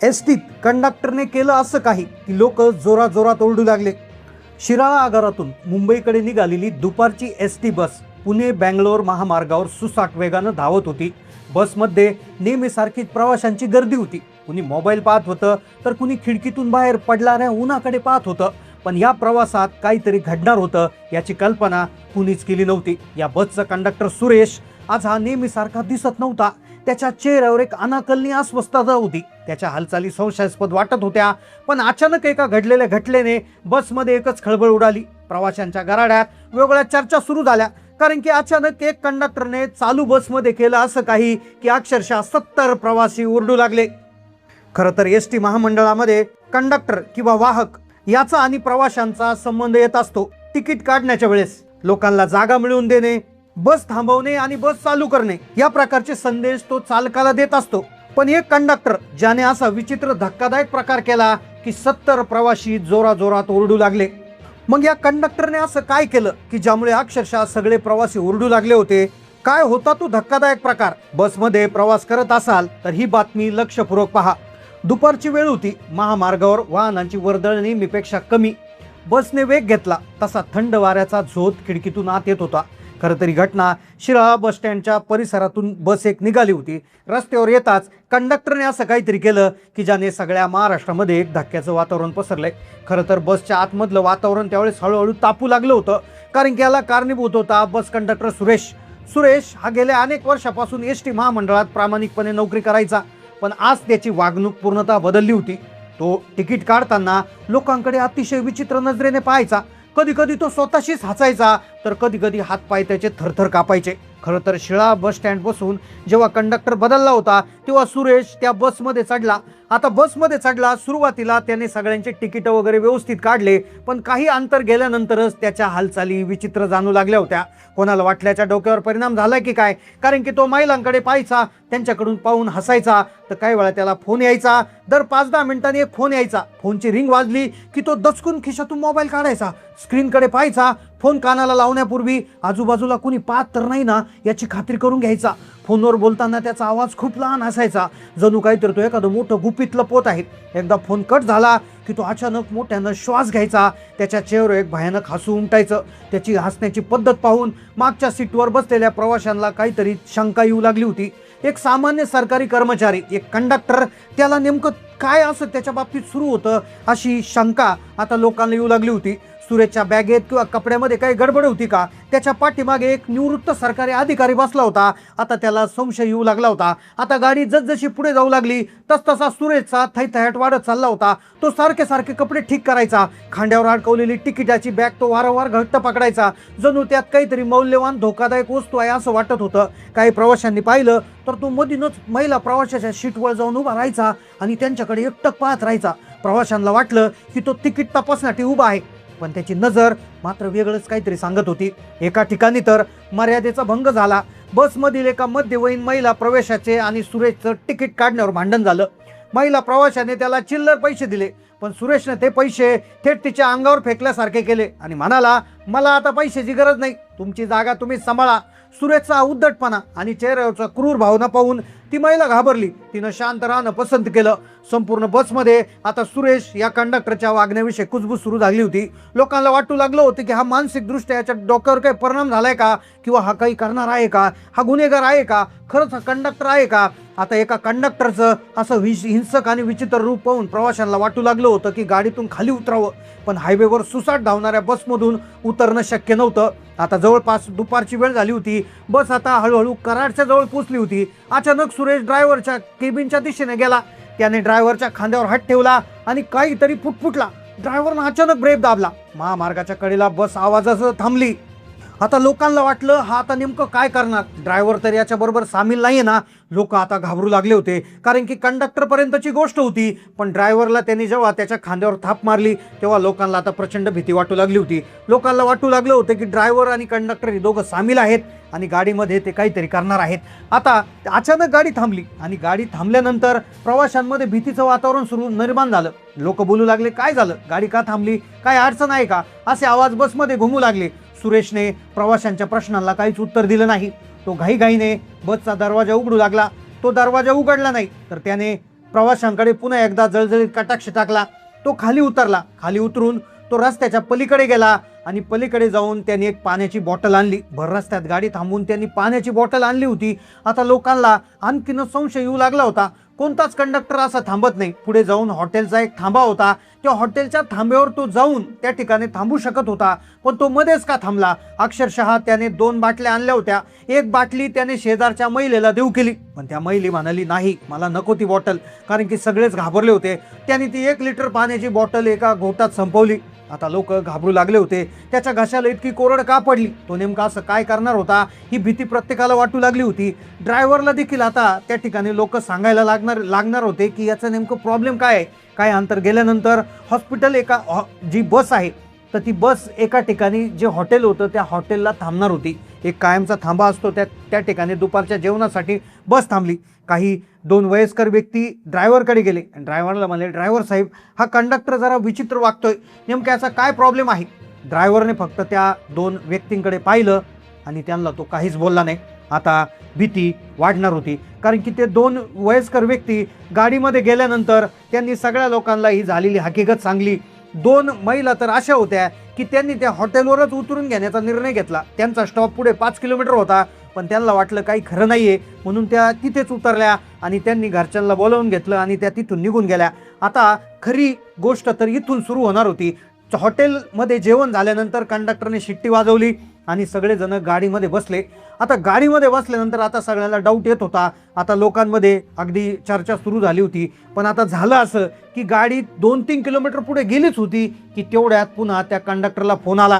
एसटीत कंडक्टरने केलं असं काही की लोक जोरात जोरात ओरडू लागले। शिराळा आगारातून मुंबईकडे निघालेली दुपारची एसटी बस पुणे बँगलोर महामार्गावर सुसाट वेगानं धावत होती। बसमध्ये नेहमीसारखीच प्रवाशांची गर्दी होती। कुणी मोबाईल पाहत होतं तर कुणी खिडकीतून बाहेर पडणाऱ्या उन्हाकडे पाहत होतं। पण या प्रवासात काहीतरी घडणार होतं याची कल्पना कुणीच केली नव्हती। या बसचा कंडक्टर सुरेश आज हा नेहमीसारखा दिसत नव्हता। त्याच्या चेहऱ्यावर एक अनाकलनीय अस्वस्थता होती। त्याच्या हालचाली संशयास्पद वाटत होत्या। पण अचानक एका घडलेल्या घटनेने बसमध्ये एकच खळबळ उडाली। प्रवाशांच्या गराड्यात वेगळ्या चर्चा सुरू झाल्या, कारण की अचानक एक कंडक्टरने चालू बसमध्ये केलं असं काही की अक्षरशः 70 प्रवासी ओरडू लागले। खरं तर एसटी महामंडळामध्ये कंडक्टर किंवा वाहक याचा आणि प्रवाशांचा संबंध येत असतो। तिकीट काढण्याच्या वेळेस लोकांना जागा मिळवून देणे, बस थांबवणे आणि बस चालू करणे या प्रकारचे संदेश तो चालकाला देत असतो। पण एक कंडक्टर ज्याने असा विचित्र धक्कादायक प्रकार केला की 70 प्रवासी जोराजोरात ओरडू लागले। मग या कंडक्टरने असं काय केलं की ज्यामुळे अक्षरशः सगळे प्रवासी ओरडू लागले होते? काय होता तो धक्कादायक प्रकार? बसमध्ये प्रवास करत असाल तर ही बातमी लक्षपूर्वक पहा। दुपारची वेळ होती। महामार्गावर वाहनांची वर्दळ नेहमीपेक्षा कमी। बसने वेग घेतला तसा थंड वाऱ्याचा झोत खिडकीतून आत येत होता। खरं तर ही घटना शिराळा बस स्टँडच्या परिसरातून बस एक निघाली होती। रस्त्यावर येताच कंडक्टरने असं काहीतरी केलं की ज्याने सगळ्या महाराष्ट्रामध्ये एक धक्क्याचं वातावरण पसरलंय। खरं तर बसच्या आतमधलं वातावरण त्यावेळेस हळूहळू तापू लागलं होतं, कारण की याला कारणीभूत होता बस कंडक्टर सुरेश हा गेल्या अनेक वर्षापासून एसटी महामंडळात प्रामाणिकपणे नोकरी करायचा। पण आज त्याची वागणूक पूर्णतः बदलली होती। तो तिकीट काढताना लोकांकडे अतिशय विचित्र नजरेने पाहायचा। कधी कधी तो स्वतःशीच हसायचा तर कधी कधी हातपाय त्याचे थरथर कापायचे। खरं तर शिळा बस स्टँड पासून जेव्हा कंडक्टर बदलला होता तेव्हा सुरेश त्या बसमध्ये चढला। आता बसमध्ये चढला, सुरुवातीला त्याने सगळ्यांचे तिकीट वगैरे व्यवस्थित काढले, पण काही अंतर गेल्यानंतरच त्याच्या हालचाली विचित्र जाणू लागल्या होत्या। कोणाला वाटल्याच्या डोक्यावर परिणाम झालाय की काय, कारण की तो महिलांकडे पाहायचा, त्यांच्याकडून पाहून हसायचा, तर काही वेळा त्याला फोन यायचा। दर 5-10 मिनिटांनी एक फोन यायचा। फोनची रिंग वाजली की तो दचकून खिशातून मोबाईल काढायचा, स्क्रीनकडे पाहायचा। फोन कानाला लावण्यापूर्वी आजूबाजूला कुणी पाहत तर नाही ना याची खात्री करून घ्यायचा। फोनवर बोलताना त्याचा आवाज खूप लहान असायचा, जणू काहीतरी तो एखादं मोठं गुपित लपवत आहे। एकदा फोन कट झाला की तो अचानक मोठ्यानं श्वास घ्यायचा। त्याच्या चेहऱ्यावर एक भयानक हसू उमटायचं। त्याची हसण्याची पद्धत पाहून मागच्या सीटवर बसलेल्या प्रवाशांना काहीतरी शंका येऊ लागली होती। एक सामान्य सरकारी कर्मचारी, एक कंडक्टर, त्याला नेमकं काय असं त्याच्या बाबतीत सुरू होतं अशी शंका आता लोकांना येऊ लागली होती। सुरेशच्या बॅगेत किंवा कपड्यामध्ये काही गडबड होती का? त्याच्या पाठीमागे एक निवृत्त सरकारी अधिकारी बसला होता। आता त्याला संशय येऊ लागला होता। आता गाडी जसजशी पुढे जाऊ लागली तसतसा सुरेशचा थैथयाट वाढत चालला होता। तो सारखे कपडे ठीक करायचा। खांद्यावर अडकवलेली तिकिटाची बॅग तो वारंवार घट्ट पकडायचा, जणू त्यात काहीतरी मौल्यवान धोकादायक वस्तू आहे असं वाटत होतं। काही प्रवाशांनी पाहिलं तर तो मधूनच महिला प्रवाशाच्या सीटवर जाऊन उभा राहायचा आणि त्यांच्याकडे एकटक पाहत राहायचा। प्रवाशांना वाटलं की तो तिकीट तपासण्यासाठी उभा आहे, पण त्याची नजर मात्र वेगळंच काहीतरी सांगत होती। एका ठिकाणी तर मर्यादेचा भंग झाला। बसमधील एका मध्यवयीन महिला प्रवेशाचे आणि सुरेशचं तिकीट काढण्यावर भांडण झालं। महिला प्रवाशाने त्याला चिल्लर पैसे दिले, पण सुरेशने ते पैसे थेट तिच्या अंगावर फेकल्यासारखे केले आणि म्हणाला, मला आता पैशाची गरज नाही, तुमची जागा तुम्ही सांभाळा। सुरेशचा उद्धटपणा आणि चेहऱ्यावरचा क्रूर भावना पाहून ती महिला घाबरली। तिनं शांत राहणं पसंत केलं। संपूर्ण बसमध्ये आता सुरेश या कंडक्टरच्या वागण्याविषयी कुजबूज सुरू झाली होती। लोकांना वाटू लागलं होतं की हा मानसिक दृष्ट्या याच्या डोक्यावर काही परिणाम झालाय का, किंवा हा काही करणार आहे का, हा गुन्हेगार आहे का, खरंच हा कंडक्टर आहे का? आता एका कंडक्टरचं असं हिंसक आणि विचित्र रूप पाहून प्रवाशांना वाटू लागलं होतं की गाडीतून खाली उतरावं, पण हायवेवर सुसाट धावणाऱ्या बसमधून उतरणं शक्य नव्हतं। आता जवळपास दुपारची वेळ झाली होती। बस आता हळूहळू कराडच्या जवळ पोहोचली होती। अचानक सुरेश ड्रायव्हरच्या केबिनच्या दिशेने गेला। त्याने ड्रायव्हरच्या खांद्यावर हात ठेवला आणि काहीतरी फुटफुटला। ड्रायव्हरनं अचानक ब्रेक दाबला। महामार्गाच्या कडेला बस आवाजासह थांबली। आता लोकांना वाटलं हा आता नेमकं काय करणार? ड्रायव्हर तर याच्या बरोबर सामील नाहीये ना? लोक आता घाबरू लागले होते, कारण की कंडक्टर पर्यंतची गोष्ट होती, पण ड्रायव्हरला त्यांनी जेव्हा त्याच्या खांद्यावर थाप मारली तेव्हा लोकांना आता प्रचंड भीती वाटू लागली होती। लोकांना वाटू लागलं होतं की ड्रायव्हर आणि कंडक्टर हे दोघं सामील आहेत आणि गाडीमध्ये ते काहीतरी करणार आहेत। आता अचानक गाडी थांबली आणि गाडी थांबल्यानंतर प्रवाशांमध्ये भीतीचं वातावरण सुरू निर्माण झालं। लोक बोलू लागले, काय झालं, गाडी का थांबली, काय अडचण आहे का, असे आवाज बसमध्ये घुमू लागले। सुरेशने प्रवाशांच्या प्रश्नांना काहीच उत्तर दिलं नाही। तो घाईघाईने बसचा दरवाजा उघडू लागला। तो दरवाजा उघडला नाही तर त्याने प्रवाशांकडे पुन्हा एकदा जळजळीत कटाक्ष टाकला. तो खाली उतरला. खाली उतरून तो रस्त्याच्या पलीकडे गेला आणि पलीकडे जाऊन त्यांनी एक पाण्याची बॉटल आणली. भर रस्त्यात गाडी थांबवून त्यांनी पाण्याची बॉटल आणली होती. आता लोकांना आणखीनच संशय येऊ लागला होता. कोणताच कंडक्टर असा थांबत नाही. पुढे जाऊन हॉटेलचा एक थांबा होता. त्या हॉटेलच्या थांब्यावर तो जाऊन त्या ठिकाणी थांबू शकत होता, पण तो मध्येच का थांबला? अक्षरशः त्याने 2 बाटल्या आणल्या होत्या. एक बाटली त्याने शेजारच्या महिलेला देऊ केली, पण त्या महिला म्हणाली नाही, मला नको ती बॉटल, कारण की सगळेच घाबरले होते. त्याने ती 1 लिटर पाण्याची बॉटल एका घोटात संपवली. आता लोक घाबरू लागले होते. त्याच्या घशाला इतकी कोरड का पडली? तो नेमका असं काय करणार होता? ही भीती प्रत्येकाला वाटू लागली होती. ड्रायव्हरला देखील आता त्या ठिकाणी लोक सांगायला लागणार होते की याचं नेमकं प्रॉब्लेम काय आहे. काय अंतर गेल्यानंतर हॉस्पिटल जी बस आहे तर ती बस एका ठिकाणी जे हॉटेल होतं त्या हॉटेलला थांबणार होती. एक कायमचा थांबा असतो त्या ठिकाणी दुपारच्या जेवणासाठी बस थांबली. काही 2 वयस्कर व्यक्ती ड्रायव्हरकडे गेले आणि ड्रायव्हरला म्हणले, ड्रायव्हर साहेब, हा कंडक्टर जरा विचित्र वागतोय, नेमक्या याचा काय प्रॉब्लेम आहे? ड्रायव्हरने फक्त त्या 2 व्यक्तींकडे पाहिलं आणि त्यांना तो काहीच बोलला नाही. आता भीती वाढणार होती, कारण की ते 2 वयस्कर व्यक्ती गाडीमध्ये गेल्यानंतर त्यांनी सगळ्या लोकांना ही झालेली हकीकत सांगली. 2 महिला तर अशा होत्या की त्यांनी त्या हॉटेलवरच उतरून घेण्याचा निर्णय घेतला. त्यांचा स्टॉप पुढे 5 किलोमीटर होता, पण त्यांना वाटलं काही खरं नाहीये म्हणून त्या तिथेच उतरल्या आणि त्यांनी घरच्यांना बोलावून घेतलं आणि त्या तिथून निघून गेल्या. आता खरी गोष्ट तर इथून सुरू होणार होती. हॉटेलमध्ये जेवण झाल्यानंतर कंडक्टरने शिट्टी वाजवली आणि सगळेजण गाडीमध्ये बसले. आता गाडीमध्ये बसल्यानंतर आता सगळ्यांना डाऊट येत होता. आता लोकांमध्ये अगदी चर्चा सुरू झाली होती. पण आता झालं असं की गाडी 2-3 किलोमीटर पुढे गेलीच होती की तेवढ्यात पुन्हा त्या कंडक्टरला फोन आला.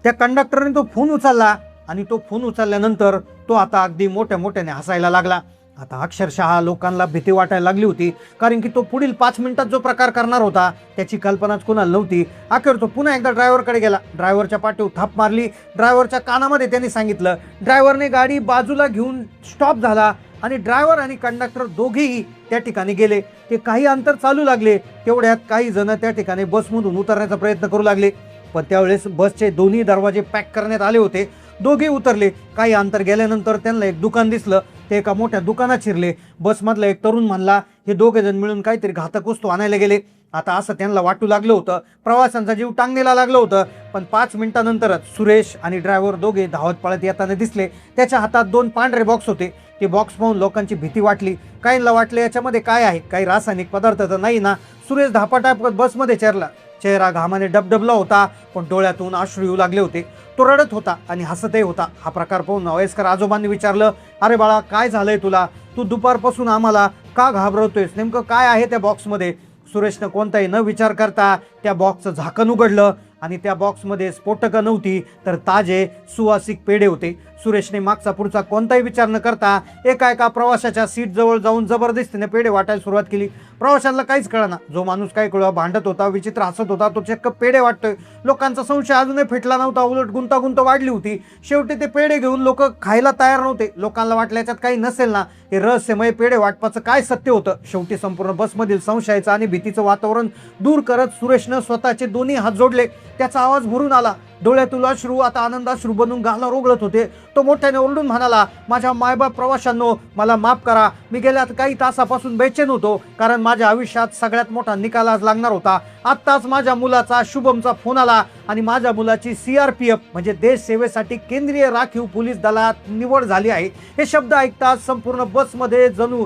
त्या कंडक्टरने तो फोन उचलला आणि तो फोन उचलल्यानंतर तो आता अगदी मोठ्याने हसायला लागला. आता अक्षरशः लोकांना भीती वाटायला लागली होती, कारण की तो पुढील 5 मिनिटात जो प्रकार करणार होता त्याची कल्पनाच कोणाला नव्हती. अखेर तो पुन्हा एकदा ड्रायव्हरकडे गेला. ड्रायव्हरच्या पाठीवर थाप मारली. ड्रायव्हरच्या कानामध्ये त्यांनी सांगितलं. ड्रायव्हरने गाडी बाजूला घेऊन स्टॉप झाला आणि ड्रायव्हर आणि कंडक्टर दोघेही त्या ठिकाणी गेले. ते काही अंतर चालू लागले. तेवढ्यात काही जण त्या ठिकाणी बसमधून उतरण्याचा प्रयत्न करू लागले, पण त्यावेळेस बसचे दोन्ही दरवाजे पॅक करण्यात आले होते. दोघे उतरले. काही अंतर गेल्यानंतर त्यांना एक दुकान दिसलं. ते एका मोठ्या दुकानात शिरले. बसमधला एक तरुण म्हणला, हे 2 जण मिळून काहीतरी घातक वस्तू आणायला गेले. आता असं त्यांना वाटू लागलं होतं. प्रवाशांचा जीव टांगणीला लागलं होतं. पण 5 मिनिटानंतरच सुरेश आणि ड्रायव्हर दोघे धावत पळत येताना दिसले. त्याच्या हातात 2 पांढरे बॉक्स होते. ते बॉक्स पाहून लोकांची भीती वाटली. काहींना वाटलं याच्यामध्ये काय आहे, काही रासायनिक पदार्थ तर नाही ना? सुरेश धापाटाप बसमध्ये चेरला. चेहरा घामाने डबडबला होता, पण डोळ्यातून अश्रू येऊ लागले होते. तो रडत होता आणि हसतही होता. हा प्रकार पाहून वयस्कर आजोबांनी विचारलं, अरे बाळा, काय झालंय तुला? तू दुपारपासून आम्हाला का घाबरवतोयस? नेमकं काय आहे त्या बॉक्समध्ये? सुरेशनं कोणताही न विचार करता त्या बॉक्सचं झाकण उघडलं आणि त्या बॉक्समध्ये स्फोटकं नव्हती, तर ताजे सुवासिक पेढे होते. सुरेशने मागचा पुढचा कोणताही विचार न करता एका प्रवाशाच्या सीट जवळ जाऊन जबरदस्तीने पेढे वाटायला सुरुवात केली. प्रवाशांना काहीच कळना. जो माणूस काय कळवा भांडत होता, विचित्र हसत होता, तो चक्क पेढे वाटतोय. लोकांचा संशय अजूनही फेटला नव्हता, उलट गुंतागुंत वाढली होती. शेवटी ते पेढे घेऊन लोक खायला तयार नव्हते. लोकांना वाटलं याच्यात काही नसेल ना, हे रहस्यमय पेढे वाटपाचं काय सत्य होतं? शेवटी संपूर्ण बसमधील संशयाचं आणि भीतीचं वातावरण दूर करत सुरेशनं स्वतःचे दोन्ही हात जोडले. त्याचा आवाज भरून आला. डोळ्यातून अश्रू आता आनंदाश्रू बनून गालावर ओघळत होते. तो मोठ्याने ओरडून म्हणाला, माझ्या मायबाप प्रवाशांनो, मला माफ करा. मी गेल्या काही तासापासून बेचैन होतो, कारण माझ्या आयुष्यात सगळ्यात मोठा निकाल आज लागणार होता. आत्ताच माझ्या मुलाचा शुभमचा फोन आला आणि माझ्या मुलाची CRPF म्हणजे देश सेवेसाठी केंद्रीय राखीव पोलीस दलात निवड झाली आहे. हे शब्द ऐकताच संपूर्ण बसमध्ये जणू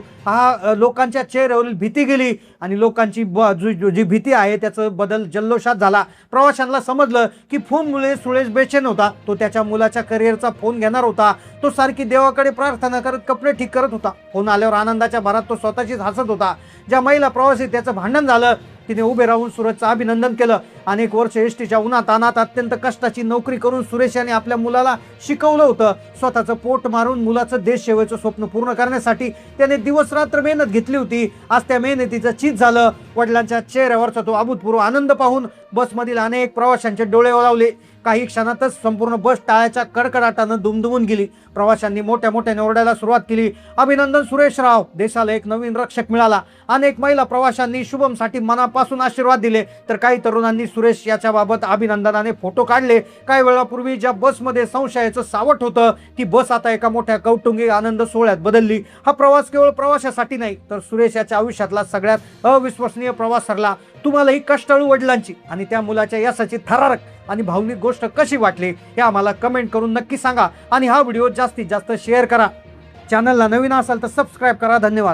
लोकांच्या चेहऱ्यावरील भीती गेली आणि लोकांची जी भीती आहे त्याचं बदल जल्लोषात झाला. प्रवाशांना समजलं की फोनमुळे सुरेश बेचैन होता. तो त्याच्या मुलाच्या करिअरचा फोन घेणार होता. तो सारखी देवाकडे प्रार्थना करत कपडे ठीक करत होता. फोन आल्यावर आनंदाच्या भरात तो स्वतःशीच हसत होता. ज्या महिला प्रवासी त्याचं भांडण झालं, तिने उभे राहून सुरेशचं अभिनंदन केलं. अनेक वर्ष एसटीच्या उन्हातानात अत्यंत कष्टाची नोकरी करून सुरेश याने आपल्या मुलाला शिकवलं होतं. स्वतःचं पोट मारून मुलाचं देश सेवेचं स्वप्न पूर्ण करण्यासाठी त्याने दिवस रात्र मेहनत घेतली होती. आज त्या मेहनतीचं चीज झालं. वडिलांच्या चेहऱ्यावरचा तो अभूतपूर्व आनंद पाहून बसमधील अनेक प्रवाशांचे डोळे ओलावले. काही क्षणातच संपूर्ण बस टाळ्याच्या कडकडाटानं दुमदुमून गेली. प्रवाशांनी मोठ्या मोठ्याने ओरडायला सुरुवात केली. अभिनंदन सुरेशराव, देशाला एक नवीन रक्षक मिळाला. अनेक महिला प्रवाशांनी शुभमसाठी मनापासून आशीर्वाद दिले, तर काही तरुणांनी सुरेश याच्याबाबत अभिनंदनाने फोटो काढले. काही वेळापूर्वी ज्या बसमध्ये संशयाचं सावट होतं, ती बस आता एका मोठ्या कौटुंबिक आनंद सोहळ्यात बदलली. हा प्रवास केवळ प्रवाशासाठी नाही, तर सुरेश याच्या आयुष्यातला सगळ्यात अविश्वसनीय प्रवास ठरला. तुम्हालाही कष्टाळू वडिलांची आणि त्या मुलाच्या यशाची थरारक आणि भावनिक गोष्ट कशी वाटली हे आम्हाला कमेंट करून नक्की सांगा आणि हा व्हिडिओ जास्तीत जास्त शेअर करा. चॅनलला नवीन असाल तर सबस्क्राईब करा. धन्यवाद.